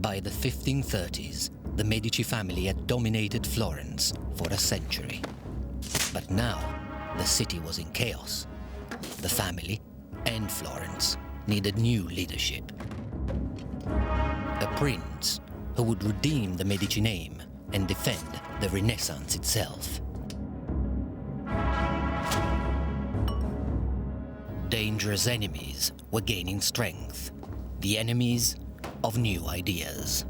By the 1530s, the Medici family had dominated Florence for a century. But now, the city was in chaos. The family and Florence needed new leadership. A prince who would redeem the Medici name and defend the Renaissance itself. Dangerous enemies were gaining strength, the enemies of new ideas.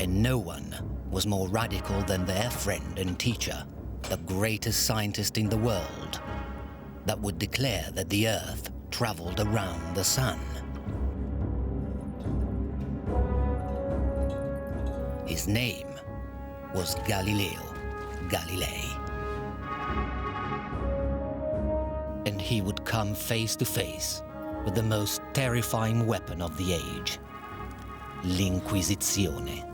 And no one was more radical than their friend and teacher, the greatest scientist in the world, that would declare that the Earth traveled around the sun. His name was Galileo Galilei. And he would come face to face with the most terrifying weapon of the age, l'Inquisizione,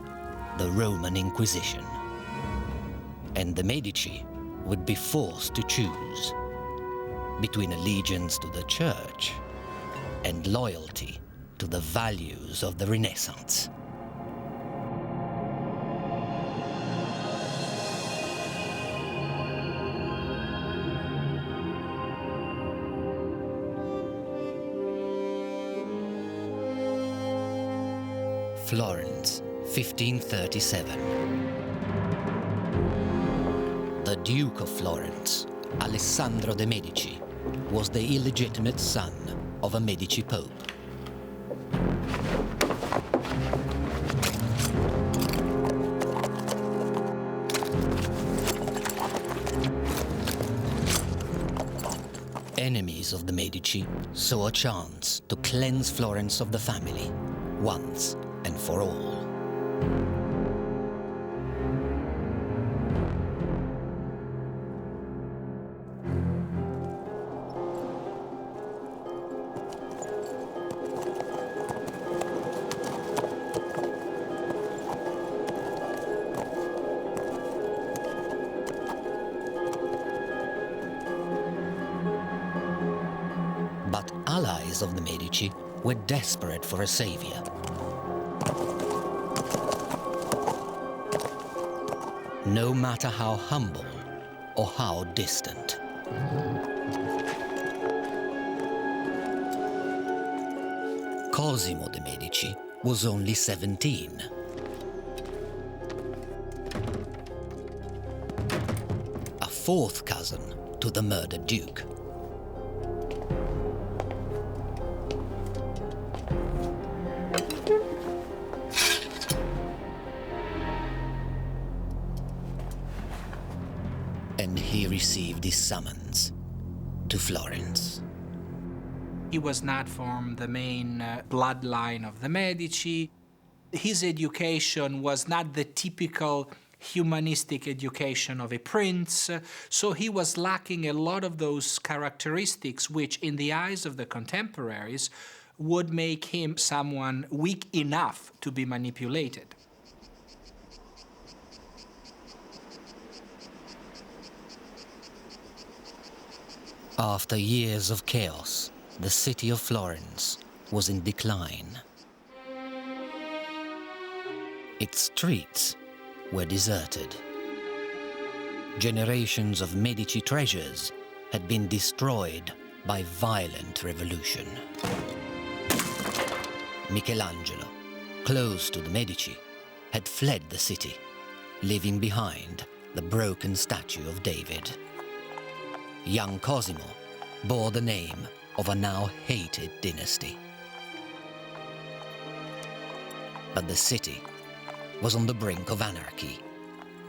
the Roman Inquisition. And the Medici would be forced to choose between allegiance to the Church and loyalty to the values of the Renaissance. Florence, 1537. The Duke of Florence, Alessandro de' Medici, was the illegitimate son of a Medici pope. Enemies of the Medici saw a chance to cleanse Florence of the family, once and for all. But allies of the Medici were desperate for a savior. No matter how humble or how distant. Cosimo de' Medici was only 17. A fourth cousin to the murdered Duke. And he received his summons to Florence. He was not from the main bloodline of the Medici. His education was not the typical humanistic education of a prince, so he was lacking a lot of those characteristics which, in the eyes of the contemporaries, would make him someone weak enough to be manipulated. After years of chaos, the city of Florence was in decline. Its streets were deserted. Generations of Medici treasures had been destroyed by violent revolution. Michelangelo, close to the Medici, had fled the city, leaving behind the broken statue of David. Young Cosimo bore the name of a now hated dynasty. But the city was on the brink of anarchy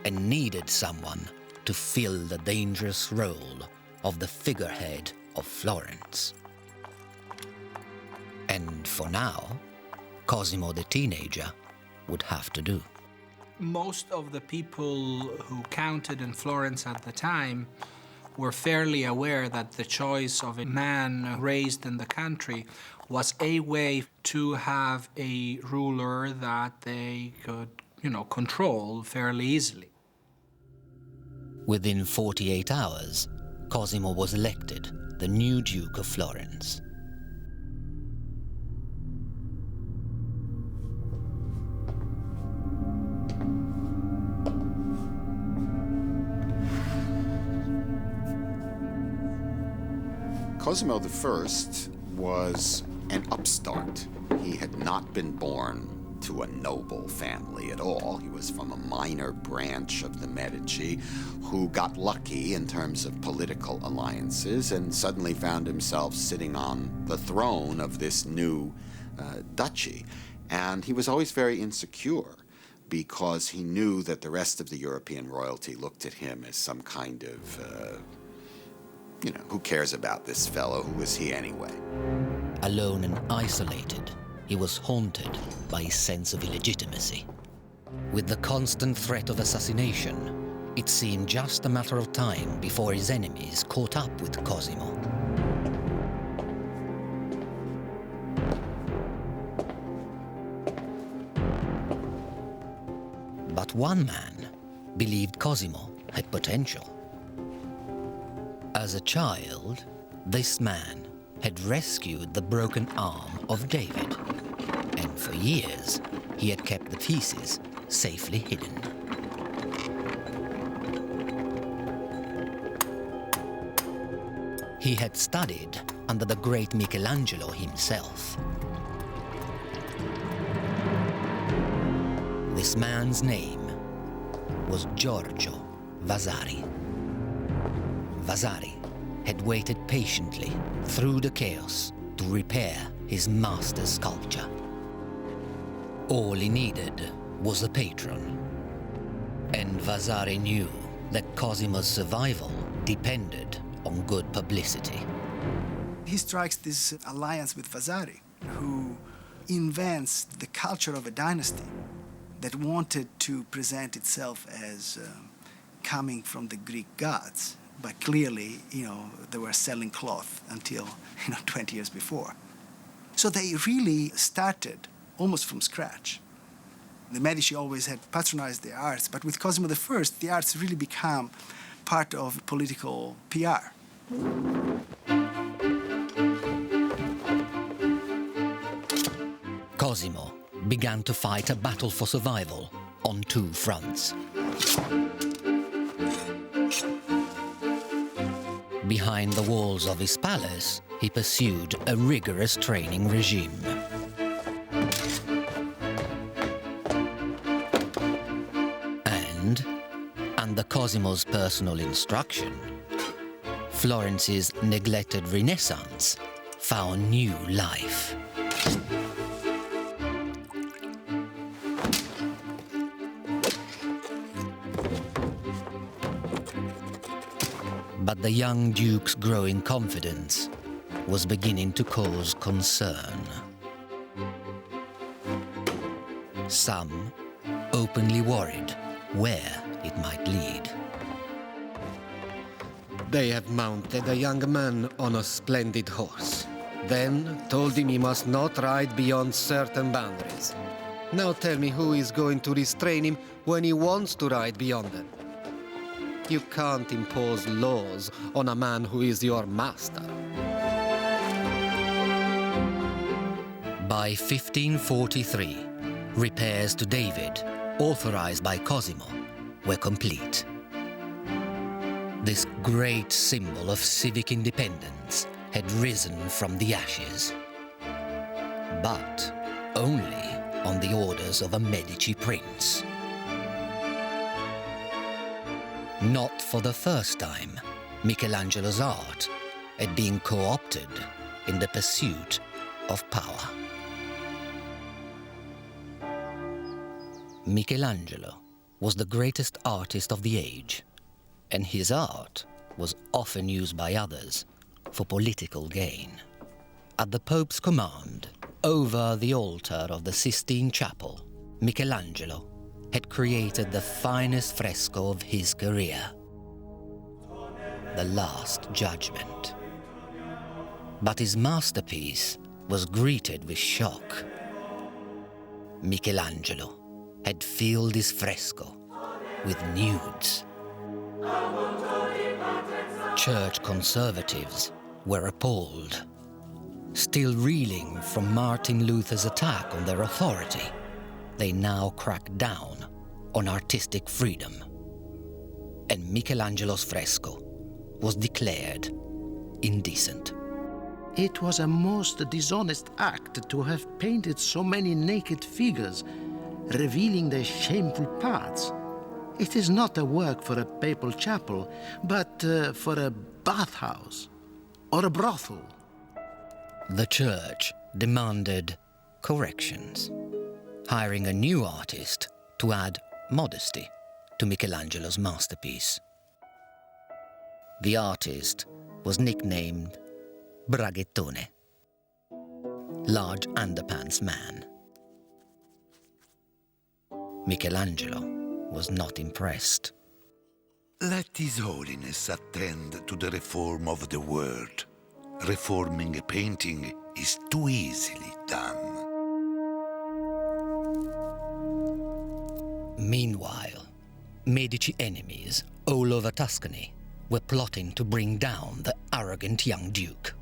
and needed someone to fill the dangerous role of the figurehead of Florence. And for now, Cosimo the teenager would have to do. Most of the people who counted in Florence at the time were fairly aware that the choice of a man raised in the country was a way to have a ruler that they could, control fairly easily. Within 48 hours, Cosimo was elected the new Duke of Florence. Cosimo I was an upstart. He had not been born to a noble family at all. He was from a minor branch of the Medici who got lucky in terms of political alliances and suddenly found himself sitting on the throne of this new duchy. And he was always very insecure because he knew that the rest of the European royalty looked at him as some kind of, who cares about this fellow? Who is he anyway? Alone and isolated, he was haunted by his sense of illegitimacy. With the constant threat of assassination, it seemed just a matter of time before his enemies caught up with Cosimo. But one man believed Cosimo had potential. As a child, this man had rescued the broken arm of David, and for years he had kept the pieces safely hidden. He had studied under the great Michelangelo himself. This man's name was Giorgio Vasari. Vasari had waited patiently through the chaos to repair his master's sculpture. All he needed was a patron. And Vasari knew that Cosimo's survival depended on good publicity. He strikes this alliance with Vasari, who invents the culture of a dynasty that wanted to present itself as coming from the Greek gods. But clearly, they were selling cloth until, 20 years before. So they really started almost from scratch. The Medici always had patronized the arts, but with Cosimo I, the arts really become part of political PR. Cosimo began to fight a battle for survival on two fronts. Behind the walls of his palace, he pursued a rigorous training regime. And, under Cosimo's personal instruction, Florence's neglected Renaissance found new life. But the young Duke's growing confidence was beginning to cause concern. Some openly worried where it might lead. They have mounted a young man on a splendid horse, then told him he must not ride beyond certain boundaries. Now tell me who is going to restrain him when he wants to ride beyond them. You can't impose laws on a man who is your master. By 1543, repairs to David, authorized by Cosimo, were complete. This great symbol of civic independence had risen from the ashes, but only on the orders of a Medici prince. Not for the first time, Michelangelo's art had been co-opted in the pursuit of power. Michelangelo was the greatest artist of the age, and his art was often used by others for political gain. At the Pope's command, over the altar of the Sistine Chapel, Michelangelo had created the finest fresco of his career, The Last Judgment. But his masterpiece was greeted with shock. Michelangelo had filled his fresco with nudes. Church conservatives were appalled. Still reeling from Martin Luther's attack on their authority, they now cracked down on artistic freedom. And Michelangelo's fresco was declared indecent. It was a most dishonest act to have painted so many naked figures, revealing their shameful parts. It is not a work for a papal chapel, but for a bathhouse or a brothel. The church demanded corrections, hiring a new artist to add modesty to Michelangelo's masterpiece. The artist was nicknamed Braghettone, large underpants man. Michelangelo was not impressed. Let His Holiness attend to the reform of the world. Reforming a painting is too easily done. Meanwhile, Medici enemies all over Tuscany were plotting to bring down the arrogant young duke,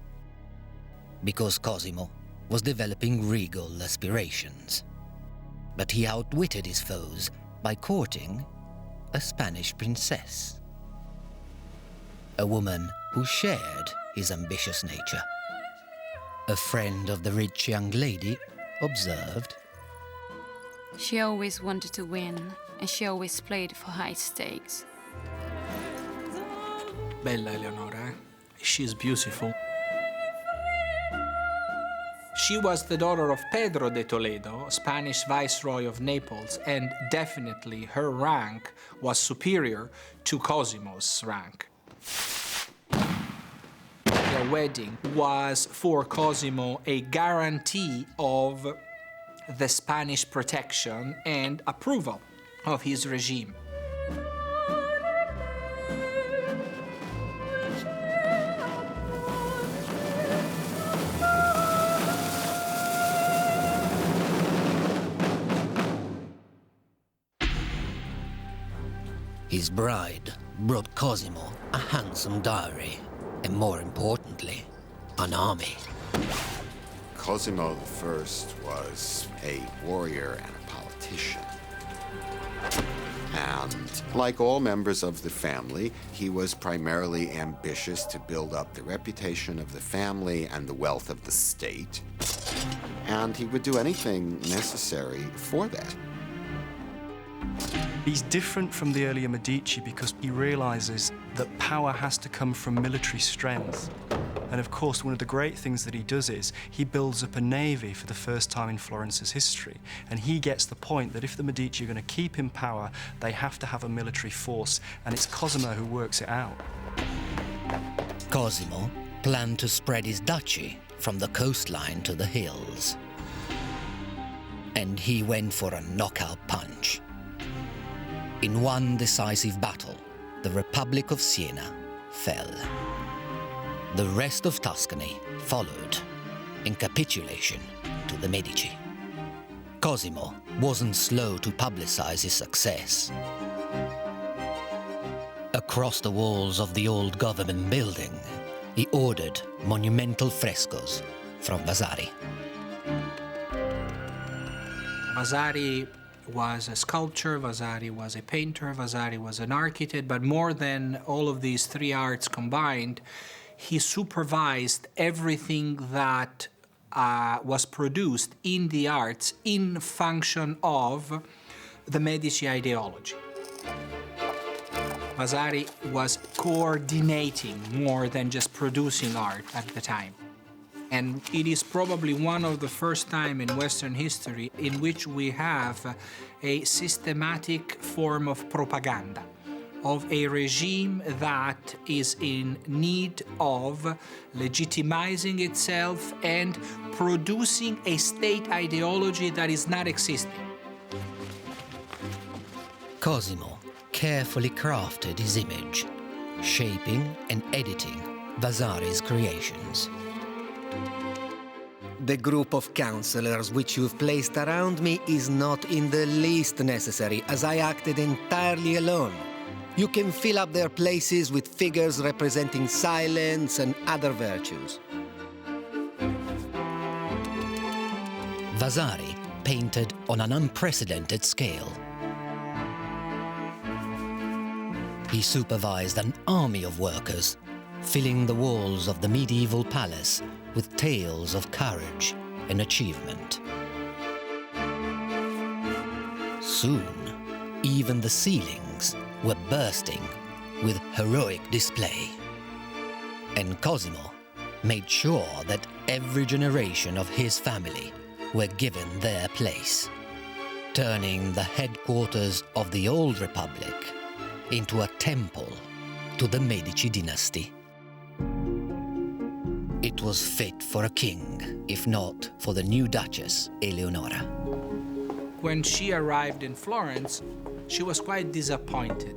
because Cosimo was developing regal aspirations. But he outwitted his foes by courting a Spanish princess, a woman who shared his ambitious nature. A friend of the rich young lady observed, "She always wanted to win, and she always played for high stakes." Bella Eleonora, eh? She's beautiful. She was the daughter of Pedro de Toledo, Spanish viceroy of Naples, and definitely her rank was superior to Cosimo's rank. Their wedding was for Cosimo a guarantee of the Spanish protection and approval of his regime. His bride brought Cosimo a handsome dowry, and more importantly, an army. Cosimo I was a warrior and a politician. And like all members of the family, he was primarily ambitious to build up the reputation of the family and the wealth of the state. And he would do anything necessary for that. He's different from the earlier Medici because he realizes that power has to come from military strength. And of course, one of the great things that he does is he builds up a navy for the first time in Florence's history. And he gets the point that if the Medici are going to keep in power, they have to have a military force. And it's Cosimo who works it out. Cosimo planned to spread his duchy from the coastline to the hills. And he went for a knockout punch. In one decisive battle, the Republic of Siena fell. The rest of Tuscany followed in capitulation to the Medici. Cosimo wasn't slow to publicize his success. Across the walls of the old government building, he ordered monumental frescoes from Vasari. Vasari was a sculptor, Vasari was a painter, Vasari was an architect, but more than all of these three arts combined, he supervised everything that was produced in the arts in function of the Medici ideology. Vasari was coordinating more than just producing art at the time. And it is probably one of the first time in Western history in which we have a systematic form of propaganda, of a regime that is in need of legitimizing itself and producing a state ideology that is not existing. Cosimo carefully crafted his image, shaping and editing Vasari's creations. The group of counselors which you've placed around me is not in the least necessary, as I acted entirely alone. You can fill up their places with figures representing silence and other virtues. Vasari painted on an unprecedented scale. He supervised an army of workers filling the walls of the medieval palace with tales of courage and achievement. Soon, even the ceilings were bursting with heroic display. And Cosimo made sure that every generation of his family were given their place, turning the headquarters of the old republic into a temple to the Medici dynasty. It was fit for a king, if not for the new Duchess, Eleonora. When she arrived in Florence, she was quite disappointed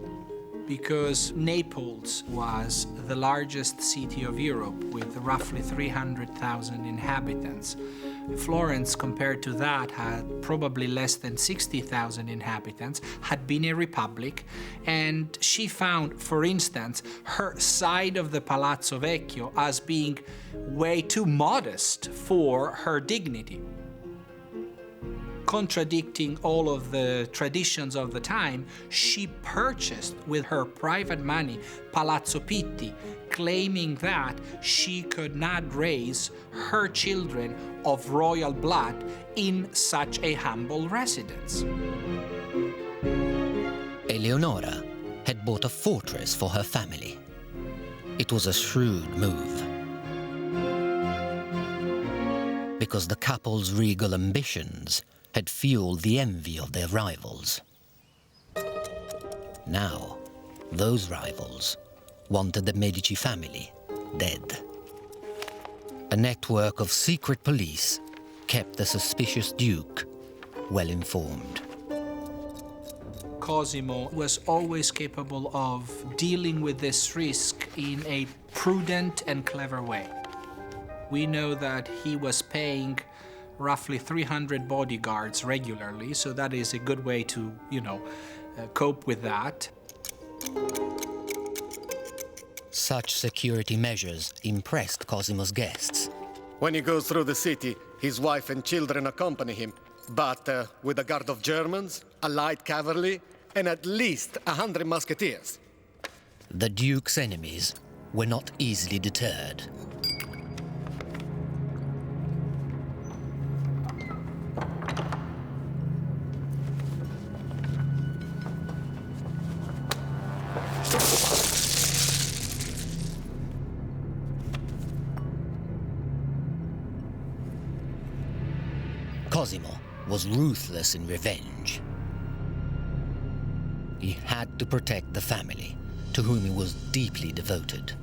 because Naples was the largest city of Europe with roughly 300,000 inhabitants. Florence, compared to that, had probably less than 60,000 inhabitants, had been a republic, and she found, for instance, her side of the Palazzo Vecchio as being way too modest for her dignity. Contradicting all of the traditions of the time, she purchased with her private money Palazzo Pitti, claiming that she could not raise her children of royal blood in such a humble residence. Eleonora had bought a fortress for her family. It was a shrewd move, because the couple's regal ambitions had fueled the envy of their rivals. Now, those rivals wanted the Medici family dead. A network of secret police kept the suspicious Duke well informed. Cosimo was always capable of dealing with this risk in a prudent and clever way. We know that he was paying roughly 300 bodyguards regularly, so that is a good way to, cope with that. Such security measures impressed Cosimo's guests. When he goes through the city, his wife and children accompany him, but with a guard of Germans, a light cavalry, and at least 100 musketeers. The Duke's enemies were not easily deterred. Cosimo was ruthless in revenge. He had to protect the family, to whom he was deeply devoted.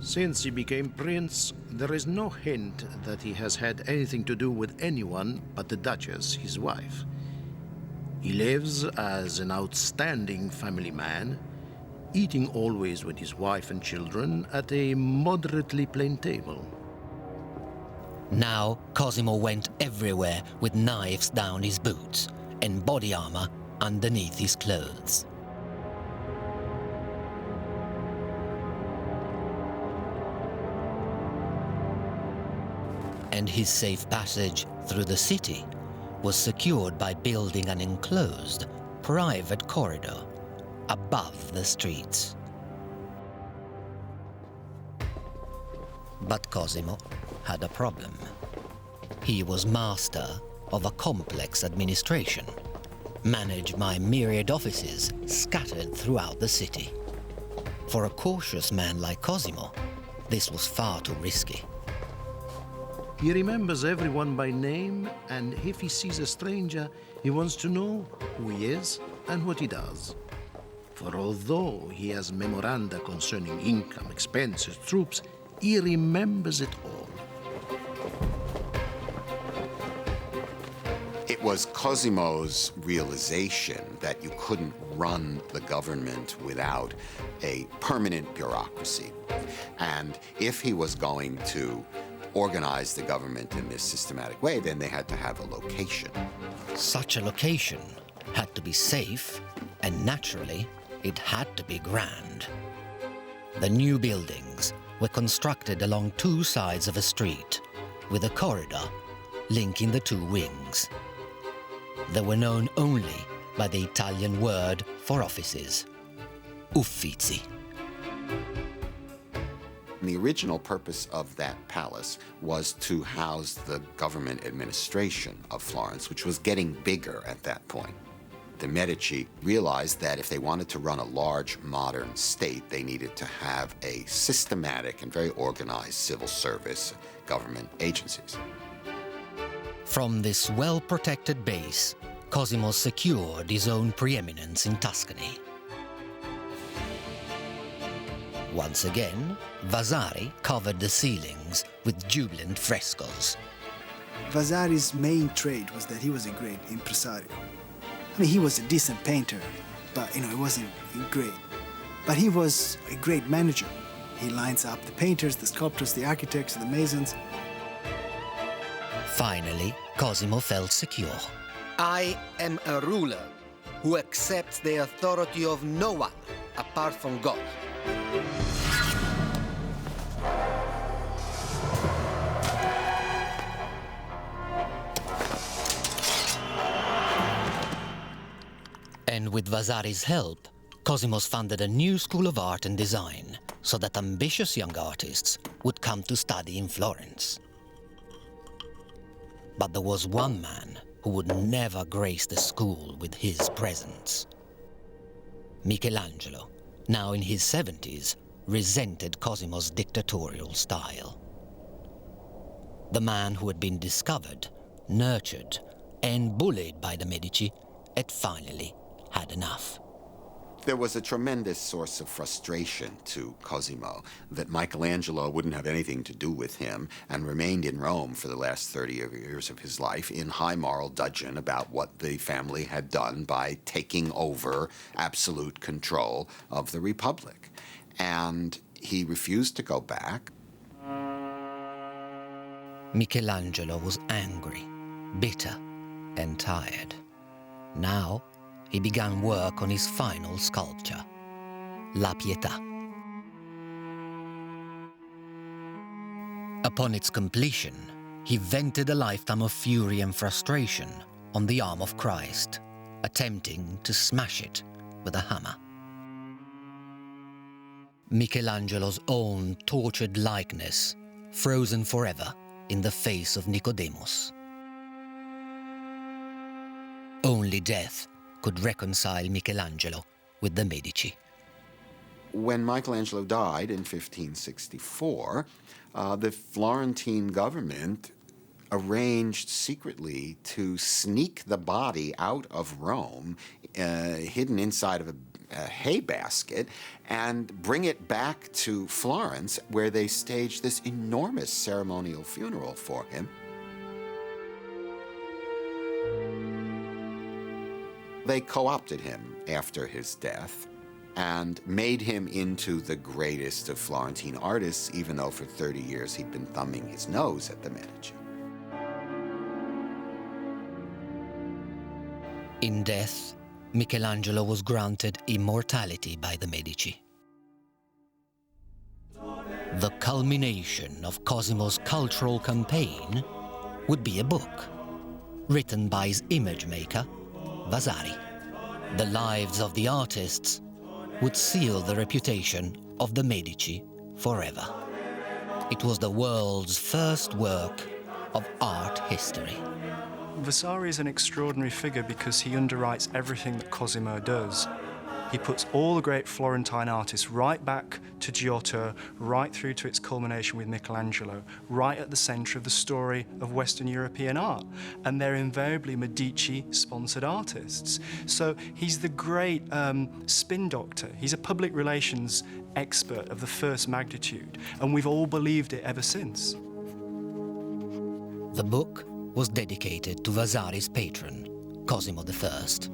Since he became prince, there is no hint that he has had anything to do with anyone but the Duchess, his wife. He lives as an outstanding family man, eating always with his wife and children at a moderately plain table. Now, Cosimo went everywhere with knives down his boots and body armor underneath his clothes. And his safe passage through the city was secured by building an enclosed, private corridor above the streets. But Cosimo had a problem. He was master of a complex administration, managed by myriad offices scattered throughout the city. For a cautious man like Cosimo, this was far too risky. He remembers everyone by name, and if he sees a stranger, he wants to know who he is and what he does. For although he has memoranda concerning income, expenses, troops, he remembers it all. It was Cosimo's realization that you couldn't run the government without a permanent bureaucracy. And if he was going to organize the government in this systematic way, then they had to have a location. Such a location had to be safe, and naturally, it had to be grand. The new buildings were constructed along two sides of a street, with a corridor linking the two wings. They were known only by the Italian word for offices, uffizi. And the original purpose of that palace was to house the government administration of Florence, which was getting bigger at that point. The Medici realized that if they wanted to run a large modern state, they needed to have a systematic and very organized civil service government agencies. From this well-protected base, Cosimo secured his own preeminence in Tuscany. Once again, Vasari covered the ceilings with jubilant frescoes. Vasari's main trait was that he was a great impresario. I mean, he was a decent painter, but, he wasn't great. But he was a great manager. He lines up the painters, the sculptors, the architects, the masons. Finally, Cosimo felt secure. I am a ruler who accepts the authority of no one apart from God. And with Vasari's help, Cosimo founded a new school of art and design so that ambitious young artists would come to study in Florence. But there was one man who would never grace the school with his presence. Michelangelo, now in his 70s, resented Cosimo's dictatorial style. The man who had been discovered, nurtured, and bullied by the Medici had finally had enough. There was a tremendous source of frustration to Cosimo that Michelangelo wouldn't have anything to do with him and remained in Rome for the last 30 years of his life in high moral dudgeon about what the family had done by taking over absolute control of the Republic. And he refused to go back. Michelangelo was angry, bitter, and tired. Now, he began work on his final sculpture, La Pietà. Upon its completion, he vented a lifetime of fury and frustration on the arm of Christ, attempting to smash it with a hammer. Michelangelo's own tortured likeness, frozen forever in the face of Nicodemus. Only death could reconcile Michelangelo with the Medici. When Michelangelo died in 1564, the Florentine government arranged secretly to sneak the body out of Rome, hidden inside of a hay basket, and bring it back to Florence, where they staged this enormous ceremonial funeral for him. They co-opted him after his death and made him into the greatest of Florentine artists, even though for 30 years he'd been thumbing his nose at the Medici. In death, Michelangelo was granted immortality by the Medici. The culmination of Cosimo's cultural campaign would be a book, written by his image maker, Vasari. The lives of the artists would seal the reputation of the Medici forever. It was the world's first work of art history. Vasari is an extraordinary figure because he underwrites everything that Cosimo does. He puts all the great Florentine artists right back to Giotto, right through to its culmination with Michelangelo, right at the centre of the story of Western European art. And they're invariably Medici-sponsored artists. So he's the great spin doctor. He's a public relations expert of the first magnitude, and we've all believed it ever since. The book was dedicated to Vasari's patron, Cosimo I.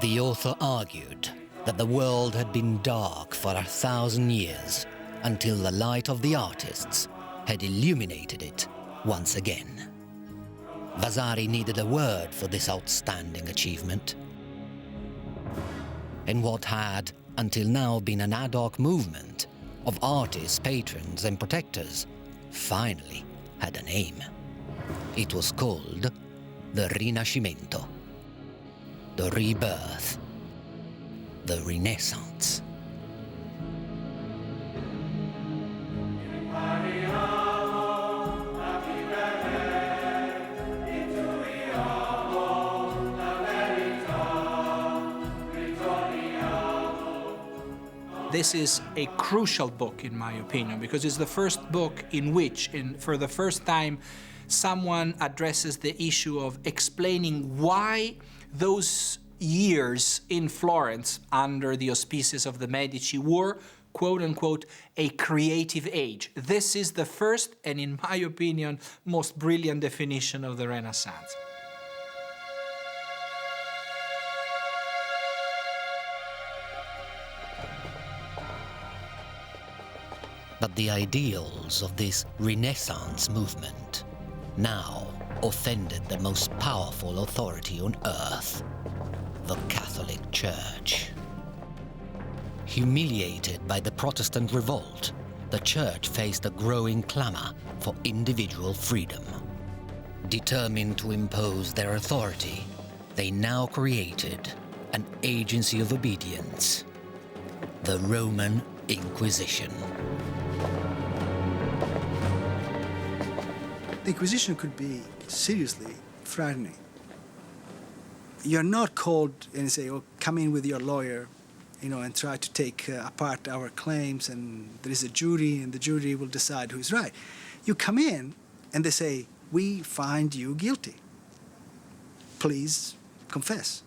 The author argued that the world had been dark for 1,000 years until the light of the artists had illuminated it once again. Vasari needed a word for this outstanding achievement. And what had, until now, been an ad hoc movement of artists, patrons, and protectors finally had a name. It was called the Rinascimento, the rebirth, the Renaissance. This is a crucial book, in my opinion, because it's the first book in which, for the first time, someone addresses the issue of explaining why those years in Florence under the auspices of the Medici were, quote unquote, a creative age. This is the first, and in my opinion, most brilliant definition of the Renaissance. But the ideals of this Renaissance movement now offended the most powerful authority on earth, the Catholic Church. Humiliated by the Protestant revolt, the Church faced a growing clamor for individual freedom. Determined to impose their authority, they now created an agency of obedience, the Roman Inquisition. The Inquisition could be seriously frightening. You're not called and say, oh, come in with your lawyer, and try to take apart our claims, and there is a jury, and the jury will decide who's right. You come in, and they say, we find you guilty. Please confess.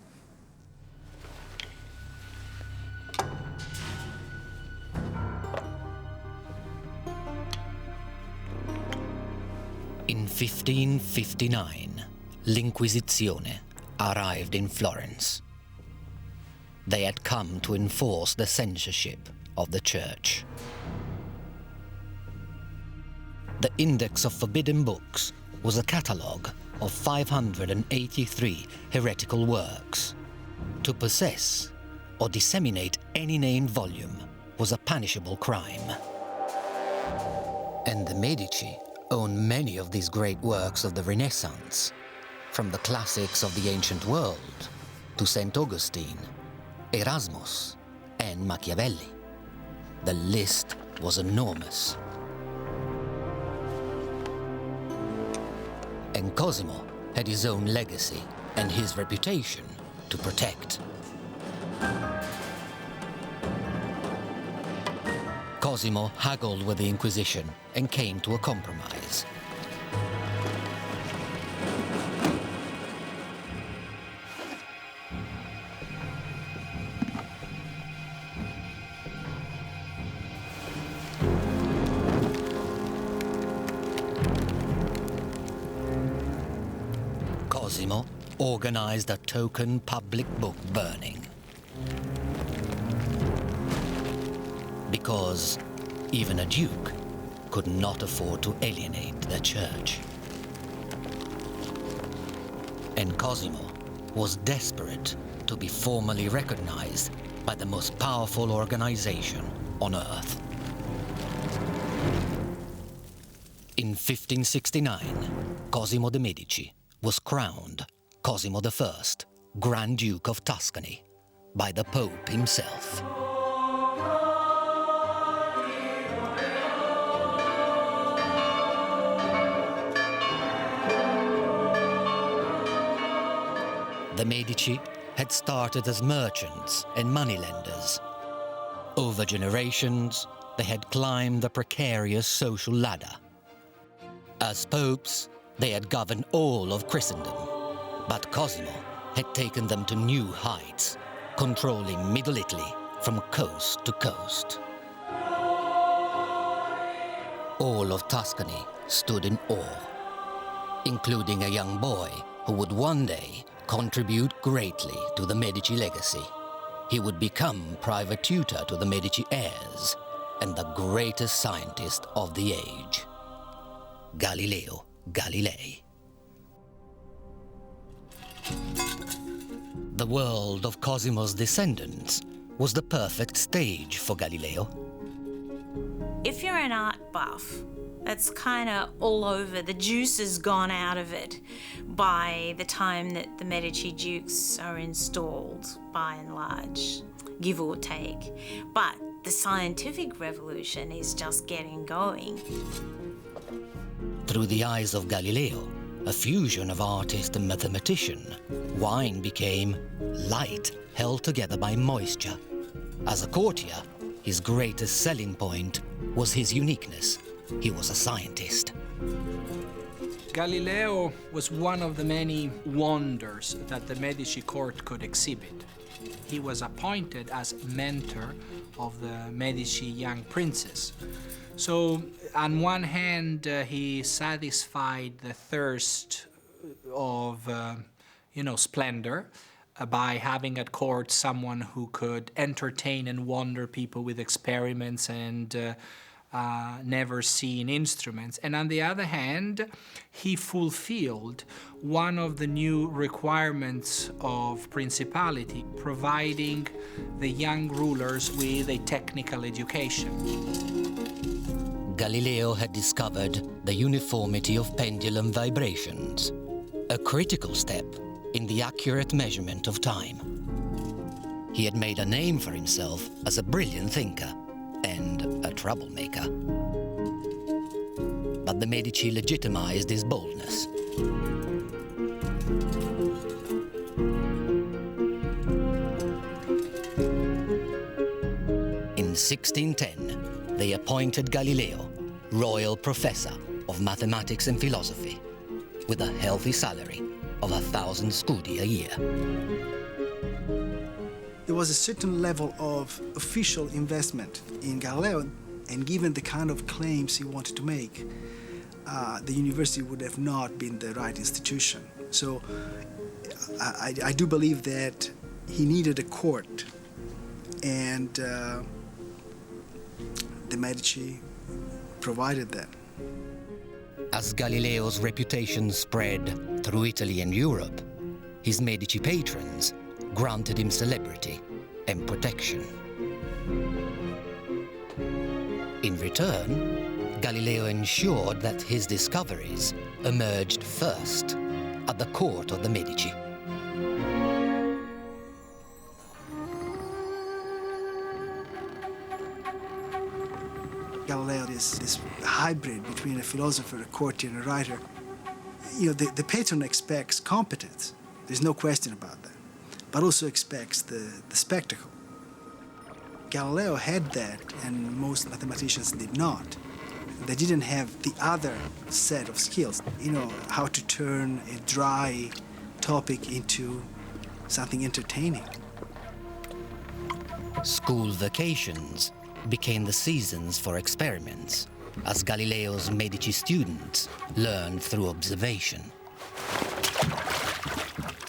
In 1559, l'Inquisizione arrived in Florence. They had come to enforce the censorship of the Church. The Index of Forbidden Books was a catalogue of 583 heretical works. To possess or disseminate any named volume was a punishable crime. And the Medici owned many of these great works of the Renaissance, from the classics of the ancient world to St. Augustine, Erasmus, and Machiavelli. The list was enormous. And Cosimo had his own legacy and his reputation to protect. Cosimo haggled with the Inquisition and came to a compromise. Cosimo organized a token public book burning. Because even a duke could not afford to alienate the Church. And Cosimo was desperate to be formally recognized by the most powerful organization on earth. In 1569, Cosimo de' Medici was crowned Cosimo I, Grand Duke of Tuscany, by the Pope himself. The Medici had started as merchants and moneylenders. Over generations, they had climbed the precarious social ladder. As popes, they had governed all of Christendom, but Cosimo had taken them to new heights, controlling Middle Italy from coast to coast. All of Tuscany stood in awe, including a young boy who would one day contribute greatly to the Medici legacy. He would become private tutor to the Medici heirs and the greatest scientist of the age, Galileo Galilei. The world of Cosimo's descendants was the perfect stage for Galileo. If you're an art buff, that's kind of all over. The juice has gone out of it by the time that the Medici dukes are installed, by and large, give or take. But the scientific revolution is just getting going. Through the eyes of Galileo, a fusion of artist and mathematician, wine became light held together by moisture. As a courtier, his greatest selling point was his uniqueness. He was a scientist. Galileo was one of the many wonders that the Medici court could exhibit. He was appointed as mentor of the Medici young princes. So, on one hand, he satisfied the thirst of, splendor by having at court someone who could entertain and wonder people with experiments and never seen instruments. And on the other hand, he fulfilled one of the new requirements of principality, providing the young rulers with a technical education. Galileo had discovered the uniformity of pendulum vibrations, a critical step in the accurate measurement of time. He had made a name for himself as a brilliant thinker and a troublemaker. But the Medici legitimized his boldness. In 1610, they appointed Galileo royal professor of mathematics and philosophy, with a healthy salary of 1,000 scudi a year. There was a certain level of official investment in Galileo, and given the kind of claims he wanted to make, the university would have not been the right institution. So I do believe that he needed a court, and the Medici provided that. As Galileo's reputation spread through Italy and Europe, his Medici patrons granted him celebrity and protection. In return, Galileo ensured that his discoveries emerged first at the court of the Medici. Galileo is this hybrid between a philosopher, a courtier, and a writer. The patron expects competence. There's no question about that. But also expects the spectacle. Galileo had that, and most mathematicians did not. They didn't have the other set of skills. How to turn a dry topic into something entertaining. School vacations became the seasons for experiments, as Galileo's Medici students learned through observation.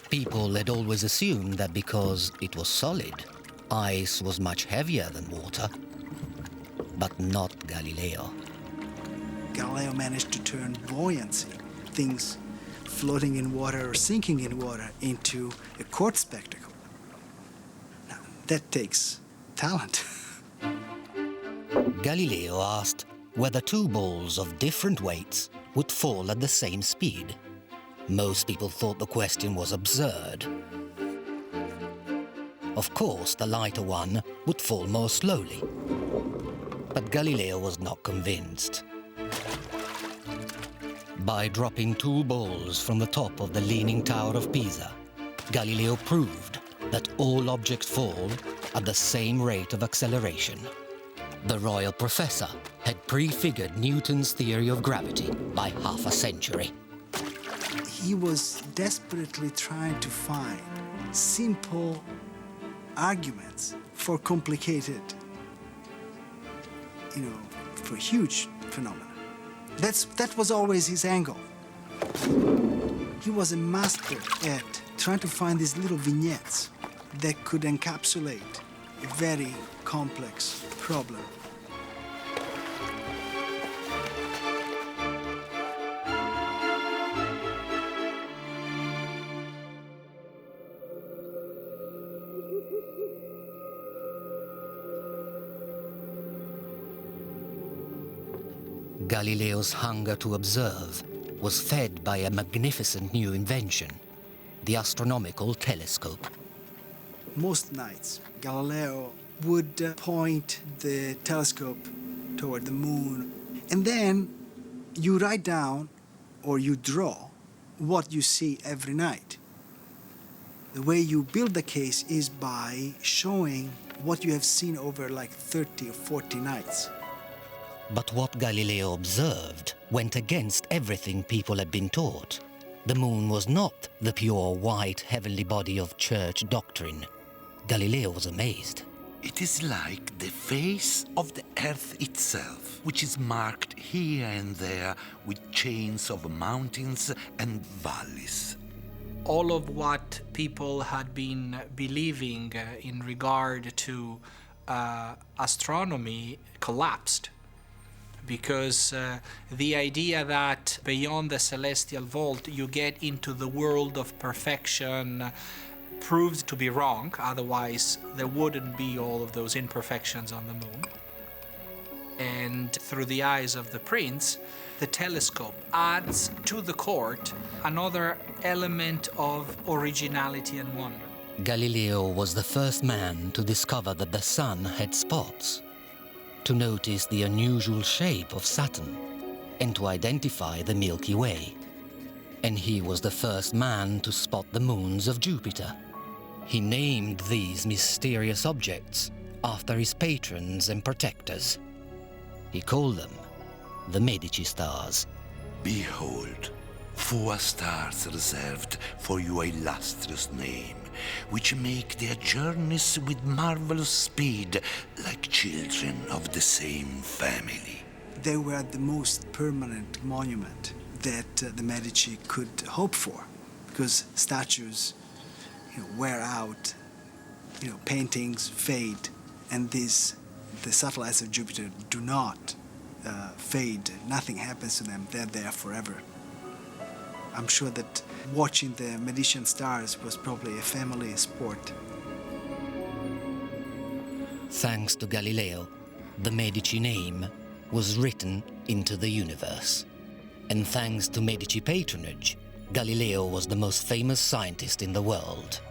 People had always assumed that because it was solid, ice was much heavier than water. But not Galileo. Galileo managed to turn buoyancy, things floating in water or sinking in water, into a court spectacle. Now, that takes talent. Galileo asked whether two balls of different weights would fall at the same speed. Most people thought the question was absurd. Of course, the lighter one would fall more slowly. But Galileo was not convinced. By dropping two balls from the top of the Leaning Tower of Pisa, Galileo proved that all objects fall at the same rate of acceleration. The royal professor had prefigured Newton's theory of gravity by half a century. He was desperately trying to find simple arguments for complicated, for huge phenomena. That was always his angle. He was a master at trying to find these little vignettes that could encapsulate a very complex problem. Galileo's hunger to observe was fed by a magnificent new invention, the astronomical telescope. Most nights, Galileo would point the telescope toward the moon, and then you write down or you draw what you see every night. The way you build the case is by showing what you have seen over like 30 or 40 nights. But what Galileo observed went against everything people had been taught. The moon was not the pure white heavenly body of church doctrine. Galileo was amazed. It is like the face of the earth itself, which is marked here and there with chains of mountains and valleys. All of what people had been believing in regard to astronomy collapsed, because the idea that beyond the celestial vault you get into the world of perfection proved to be wrong. Otherwise there wouldn't be all of those imperfections on the moon. And through the eyes of the prince, the telescope adds to the court another element of originality and wonder. Galileo was the first man to discover that the sun had spots, to notice the unusual shape of Saturn, and to identify the Milky Way. And he was the first man to spot the moons of Jupiter. He named these mysterious objects after his patrons and protectors. He called them the Medici stars. Behold, 4 stars reserved for your illustrious name, which make their journeys with marvelous speed, like children of the same family. They were the most permanent monument that the Medici could hope for, because statues wear out, paintings fade, and the satellites of Jupiter do not fade. Nothing happens to them. They're there forever. I'm sure that watching the Medici stars was probably a family sport. Thanks to Galileo, the Medici name was written into the universe. And thanks to Medici patronage, Galileo was the most famous scientist in the world.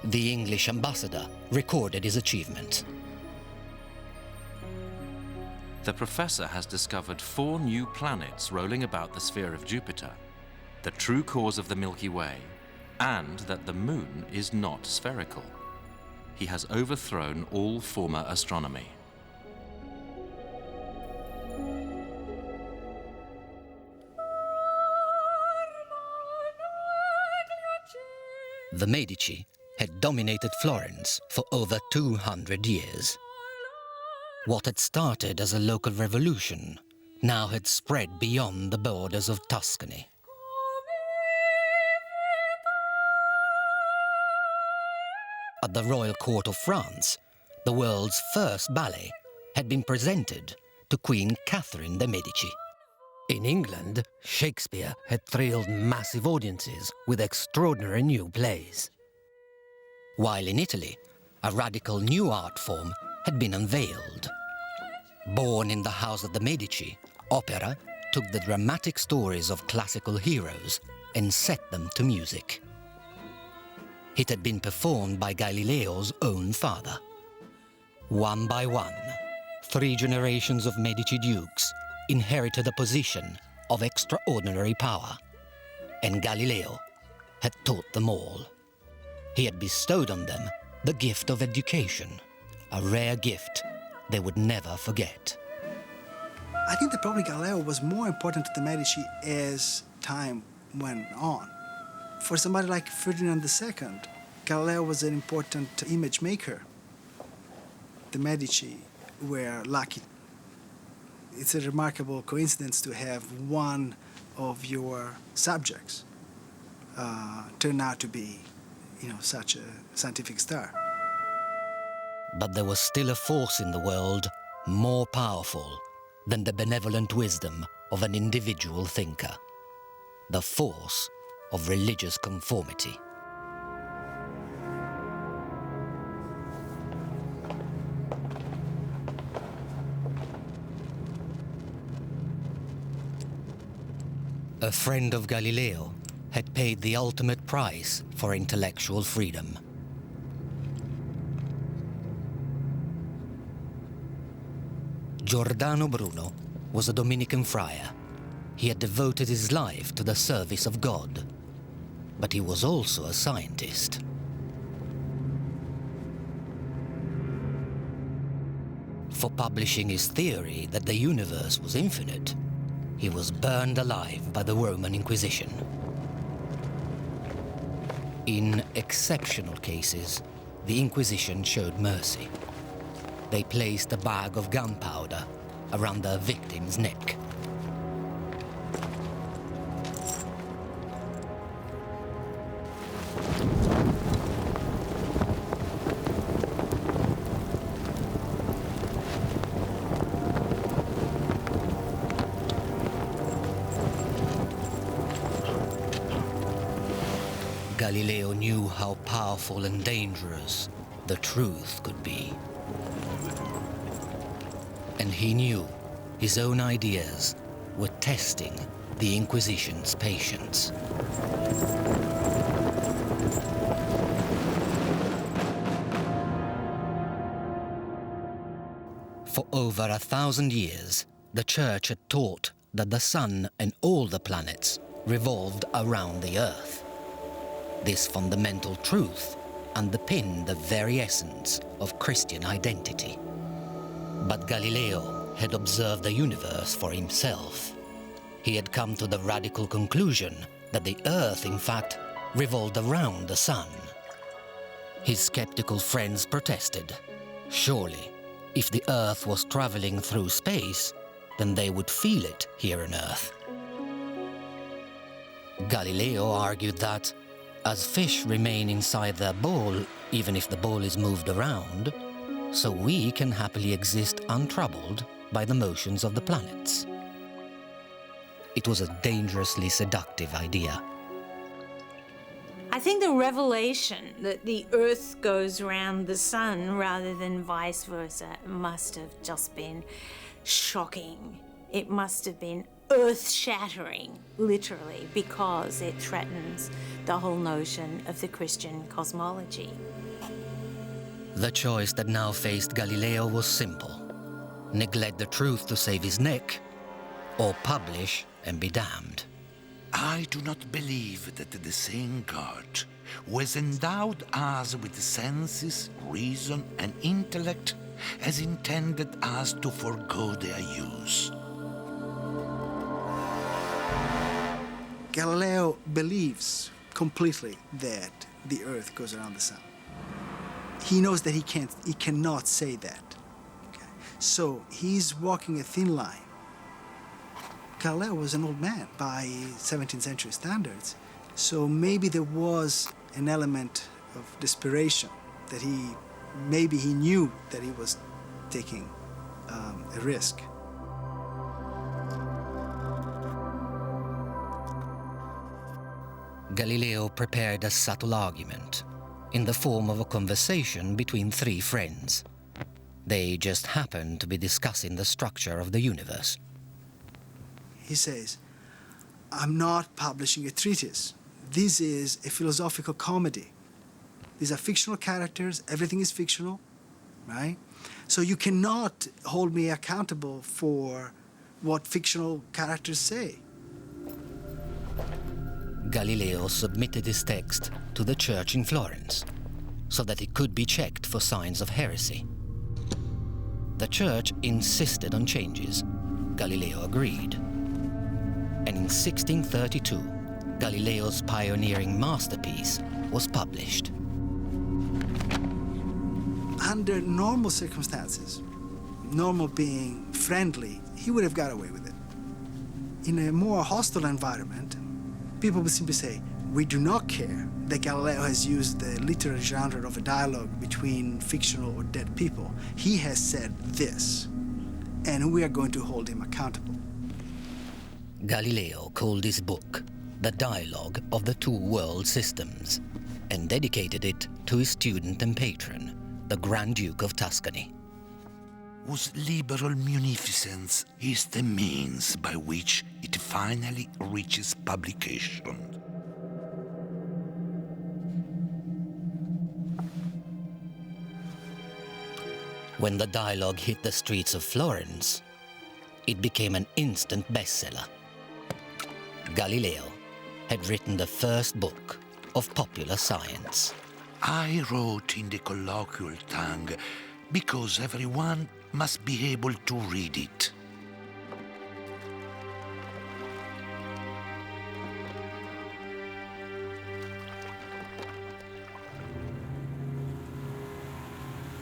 The English ambassador recorded his achievement. The professor has discovered 4 new planets rolling about the sphere of Jupiter, the true cause of the Milky Way, and that the moon is not spherical. He has overthrown all former astronomy. The Medici had dominated Florence for over 200 years. What had started as a local revolution now had spread beyond the borders of Tuscany. At the royal court of France, the world's first ballet had been presented to Queen Catherine de' Medici. In England, Shakespeare had thrilled massive audiences with extraordinary new plays. While in Italy, a radical new art form had been unveiled. Born in the house of the Medici, opera took the dramatic stories of classical heroes and set them to music. It had been performed by Galileo's own father. One by one, 3 generations of Medici dukes inherited a position of extraordinary power, and Galileo had taught them all. He had bestowed on them the gift of education, a rare gift they would never forget. I think that probably Galileo was more important to the Medici as time went on. For somebody like Ferdinand II, Galileo was an important image maker. The Medici were lucky. It's a remarkable coincidence to have one of your subjects turn out to be, such a scientific star. But there was still a force in the world more powerful than the benevolent wisdom of an individual thinker. The force of religious conformity. A friend of Galileo had paid the ultimate price for intellectual freedom. Giordano Bruno was a Dominican friar. He had devoted his life to the service of God, but he was also a scientist. For publishing his theory that the universe was infinite, he was burned alive by the Roman Inquisition. In exceptional cases, the Inquisition showed mercy. They placed a bag of gunpowder around the victim's neck. Galileo knew how powerful and dangerous the truth could be. And he knew his own ideas were testing the Inquisition's patience. For over 1,000 years, the Church had taught that the Sun and all the planets revolved around the Earth. This fundamental truth underpinned the very essence of Christian identity. But Galileo had observed the universe for himself. He had come to the radical conclusion that the Earth, in fact, revolved around the Sun. His skeptical friends protested. Surely, if the Earth was traveling through space, then they would feel it here on Earth. Galileo argued that, as fish remain inside their bowl even if the bowl is moved around, so we can happily exist untroubled by the motions of the planets. It was a dangerously seductive idea. I think the revelation that the Earth goes around the Sun rather than vice versa must have just been shocking. It must have been earth-shattering, literally, because it threatens the whole notion of the Christian cosmology. The choice that now faced Galileo was simple: neglect the truth to save his neck, or publish and be damned. I do not believe that the same God who has endowed us with senses, reason, and intellect has intended us to forego their use. Galileo believes completely that the Earth goes around the Sun. He knows that he cannot say that. Okay? So he's walking a thin line. Galileo was an old man by 17th century standards, so maybe there was an element of desperation that maybe he knew that he was taking a risk. Galileo prepared a subtle argument in the form of a conversation between three friends. They just happened to be discussing the structure of the universe. He says, I'm not publishing a treatise. This is a philosophical comedy. These are fictional characters, everything is fictional, right? So you cannot hold me accountable for what fictional characters say. Galileo submitted his text to the church in Florence so that it could be checked for signs of heresy. The church insisted on changes. Galileo agreed. And in 1632, Galileo's pioneering masterpiece was published. Under normal circumstances, normal being friendly, he would have got away with it. In a more hostile environment, people would simply say, we do not care that Galileo has used the literary genre of a dialogue between fictional or dead people. He has said this, and we are going to hold him accountable. Galileo called his book The Dialogue of the Two World Systems and dedicated it to his student and patron, the Grand Duke of Tuscany. whose liberal munificence is the means by which it finally reaches publication. When the dialogue hit the streets of Florence, it became an instant bestseller. Galileo had written the first book of popular science. I wrote in the colloquial tongue because everyone must be able to read it.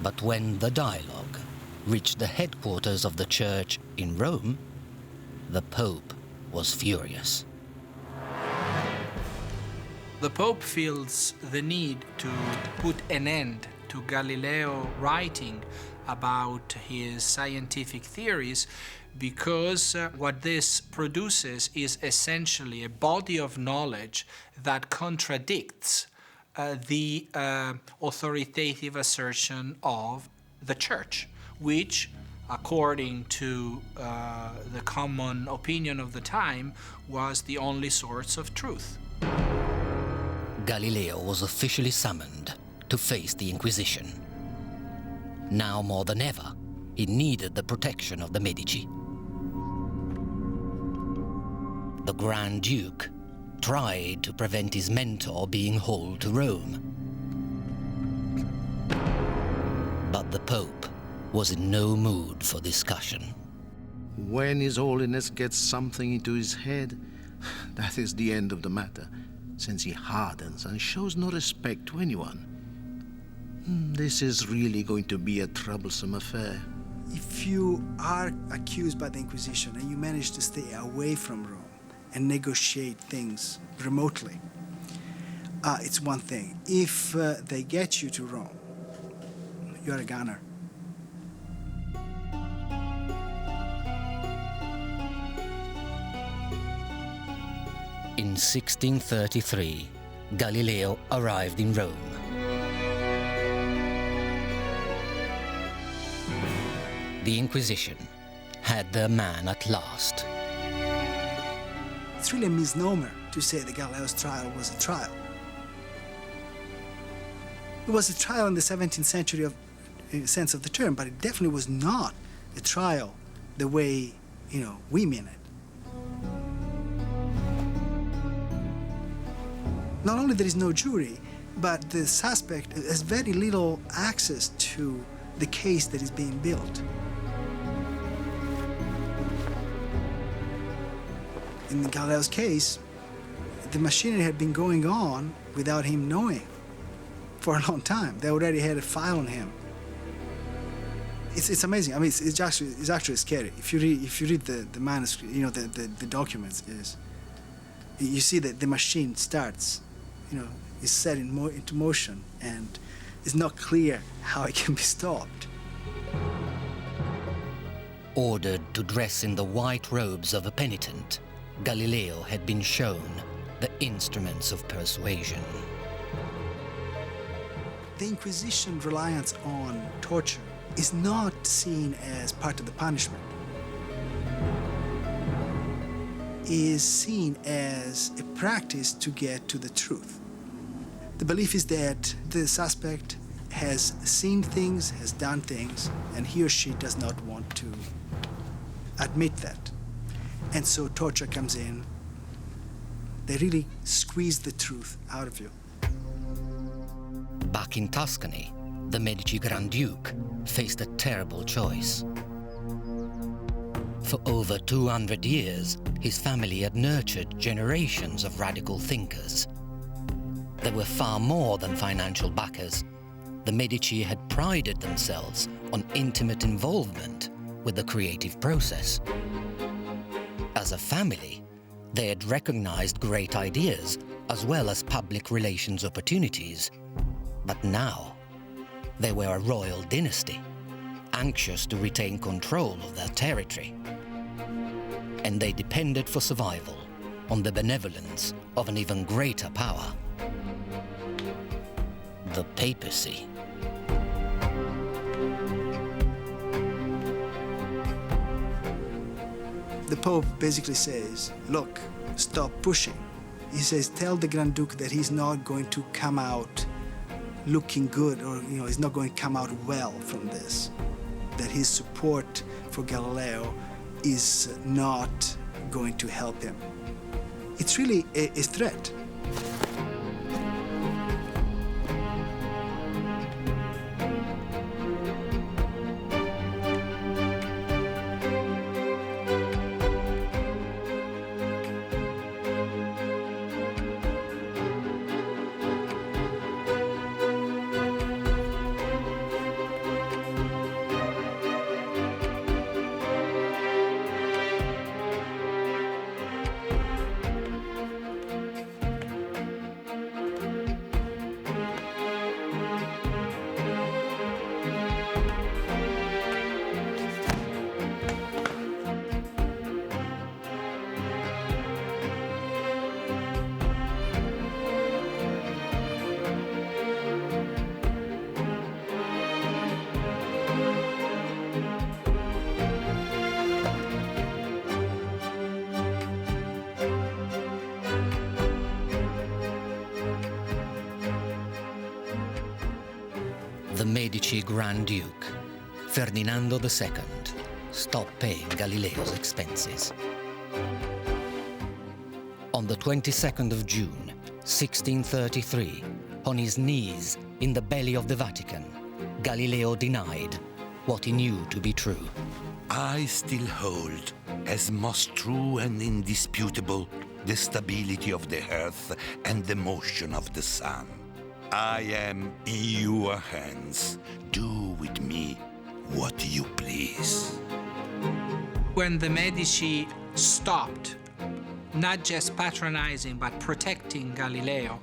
But when the dialogue reached the headquarters of the church in Rome, the Pope was furious. The Pope feels the need to put an end to Galileo writing about his scientific theories because what this produces is essentially a body of knowledge that contradicts the authoritative assertion of the Church, which, according to the common opinion of the time, was the only source of truth. Galileo was officially summoned to face the Inquisition. Now more than ever, he needed the protection of the Medici. The Grand Duke tried to prevent his mentor being hauled to Rome. But the Pope was in no mood for discussion. When His Holiness gets something into his head, that is the end of the matter, since he hardens and shows no respect to anyone. This is really going to be a troublesome affair. If you are accused by the Inquisition and you manage to stay away from Rome and negotiate things remotely, it's one thing. If they get you to Rome, you're a gunner. In 1633, Galileo arrived in Rome. The Inquisition had their man at last. It's really a misnomer to say that Galileo's trial was a trial. It was a trial in the 17th century in the sense of the term, but it definitely was not a trial the way, we mean it. Not only there is no jury, but the suspect has very little access to the case that is being built. In Galileo's case, the machinery had been going on without him knowing for a long time. They already had a file on him. It's amazing. I mean, it's actually scary. If you read the manuscript, the documents, you see that the machine starts, is set into motion, and it's not clear how it can be stopped. Ordered to dress in the white robes of a penitent, Galileo had been shown the instruments of persuasion. The Inquisition reliance on torture is not seen as part of the punishment. It is seen as a practice to get to the truth. The belief is that the suspect has seen things, has done things, and he or she does not want to admit that. And so torture comes in. They really squeeze the truth out of you. Back in Tuscany, the Medici Grand Duke faced a terrible choice. For over 200 years, his family had nurtured generations of radical thinkers. They were far more than financial backers. The Medici had prided themselves on intimate involvement with the creative process. As a family, they had recognized great ideas as well as public relations opportunities. But now, they were a royal dynasty, anxious to retain control of their territory. And they depended for survival on the benevolence of an even greater power, the papacy. The Pope basically says, look, stop pushing. He says, tell the Grand Duke that he's not going to come out looking good, or he's not going to come out well from this. That his support for Galileo is not going to help him. It's really a threat. The Medici Grand Duke, Ferdinando II, stopped paying Galileo's expenses. On the 22nd of June, 1633, on his knees in the belly of the Vatican, Galileo denied what he knew to be true. I still hold as most true and indisputable the stability of the earth and the motion of the sun. I am in your hands. Do with me what you please. When the Medici stopped not just patronizing but protecting Galileo,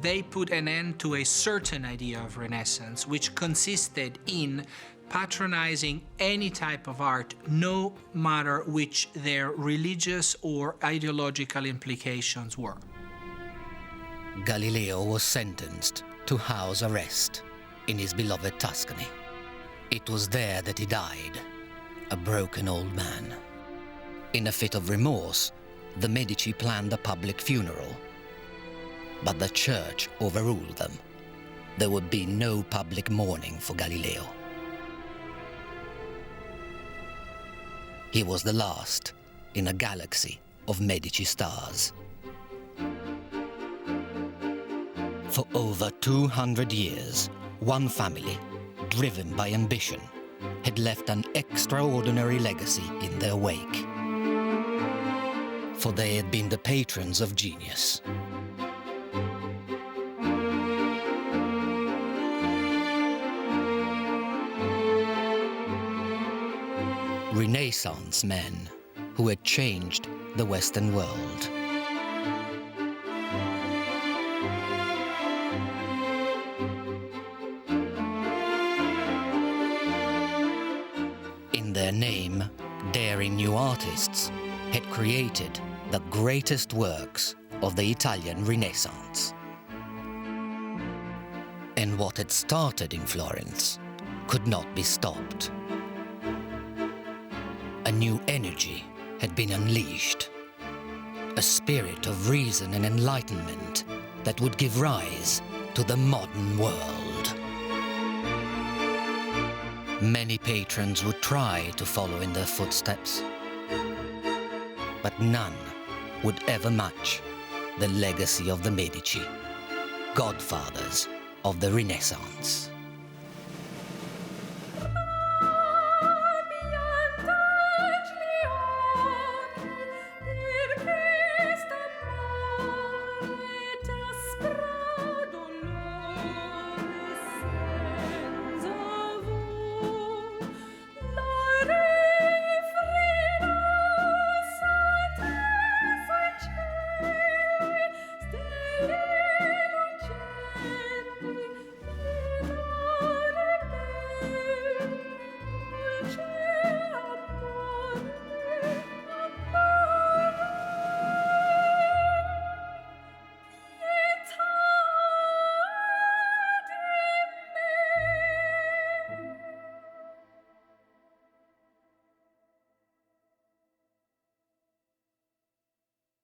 they put an end to a certain idea of Renaissance, which consisted in patronizing any type of art, no matter which their religious or ideological implications were. Galileo was sentenced to house arrest in his beloved Tuscany. It was there that he died, a broken old man. In a fit of remorse, the Medici planned a public funeral, but the church overruled them. There would be no public mourning for Galileo. He was the last in a galaxy of Medici stars. For over 200 years, one family, driven by ambition, had left an extraordinary legacy in their wake. For they had been the patrons of genius. Renaissance men who had changed the Western world. In their name, daring new artists had created the greatest works of the Italian Renaissance. And what had started in Florence could not be stopped. A new energy had been unleashed, a spirit of reason and enlightenment that would give rise to the modern world. Many patrons would try to follow in their footsteps, but none would ever match the legacy of the Medici, godfathers of the Renaissance.